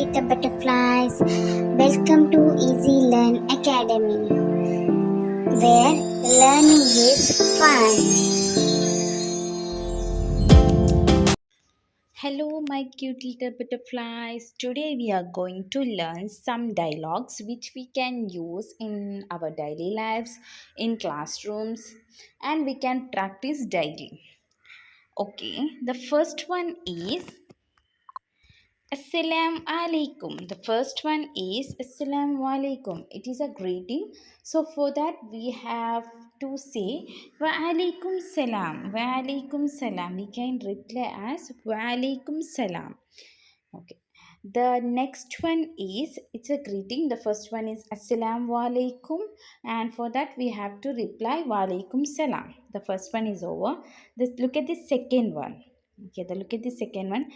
little butterflies. Welcome to EasyLearn Academy, where learning is fun. Hello, my cute little butterflies. Today we are going to learn some dialogues which we can use in our daily lives, in classrooms, and we can practice daily. Okay, the first one is Assalamu alaikum. The first one is Assalamu alaikum. It is a greeting. So for that we have to say Wa alaikum salam. Wa alaikum salam. We can reply as Wa alaikum salam. Okay. The next one is it's a greeting. The first one is Assalamu alaikum, and for that we have to reply Wa alaikum salam. The first one is over. Look at the second one. Okay, look at the second one.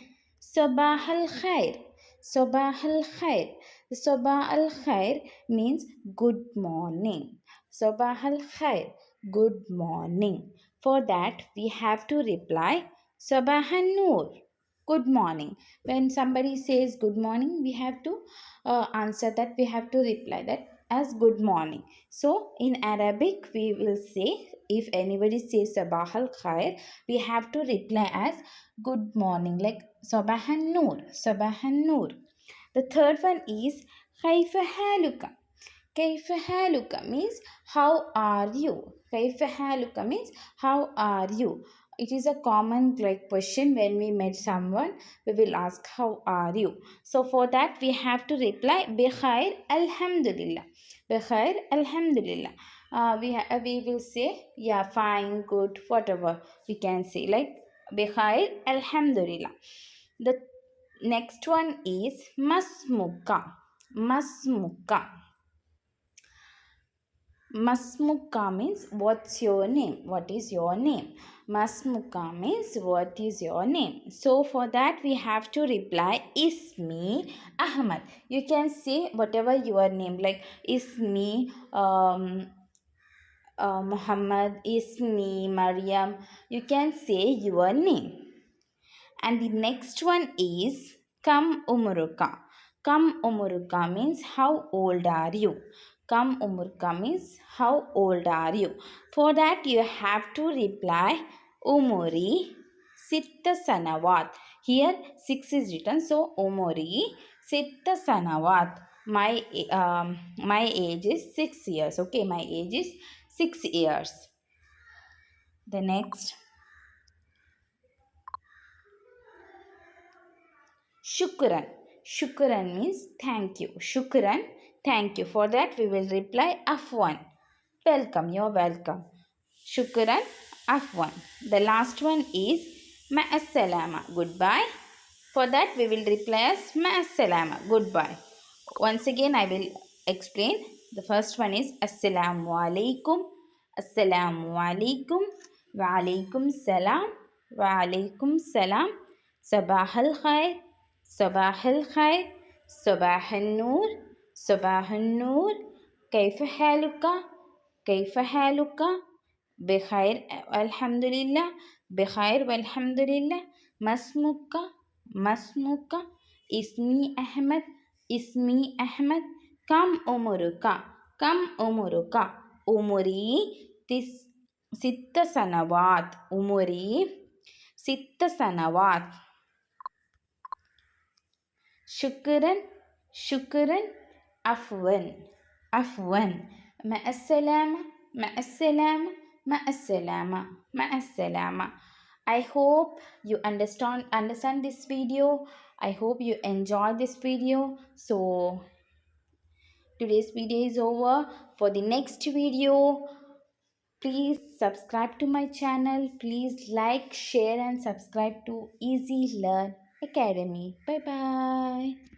Sabah al khair. Sabah al khair. The Sabah al khair means good morning. Sabah al khair, good morning. For that we have to reply Sabah an Noor, good morning. When somebody says good morning, we have to answer that, we have to reply that as good morning. So in Arabic we will say, if anybody says sabah al khair, we have to reply as good morning, like sabah an noor, sabah an noor. The third one is kaifa haluka. Kaifa haluka means how are you. Kaifa haluka means how are you. It is a common like question. When we met someone, we will ask how are you. So for that we have to reply bikhair alhamdulillah. Bikhair alhamdulillah. We will say yeah, fine, good, whatever we can say, like bikhair alhamdulillah. The next one is masmuka. Masmuka. Masmuka means what's your name? What is your name? Masmuka means what is your name? So for that we have to reply Ismi Ahmad. You can say whatever your name, like Ismi Muhammad, Ismi Maryam. You can say your name. And the next one is Kam Umuruka. Kam Umuruka means how old are you? Kam Umuruka means how old are you? For that you have to reply Umuri Sitta Sanawat. Here 6 is written, so Umuri Sitta Sanawat. My age is 6 years. Okay, my age is 6 years. The next, Shukran. Shukran means thank you. Shukran, thank you. For that we will reply Afwan. Welcome, you're welcome. Shukran, Afwan. The last one is Ma'assalama, goodbye. For that we will reply as Ma'assalama, goodbye. Once again I will explain. The first one is Assalamu alaikum. Assalamu alaikum. Wa alaikum salam. Wa alaikum salam. Sabah al khair. صباح الخير صباح النور صباح النور كيف حالك كيف حالك بخير الحمد لله بخير والحمد لله ما اسمك ما اسمك اسمي أحمد اسمي أحمد كم عمرك كم عمرك عمري 6 سنوات عمري 6 سنوات شكرا شكرا عفوا عفوا مع السلامة مع السلامة مع السلامة مع السلامة. I hope you understand this video. I hope you enjoy this video. So today's video is over. For the next video, please subscribe to my channel. Please like, share and subscribe to Easy Learn Academy. Bye bye.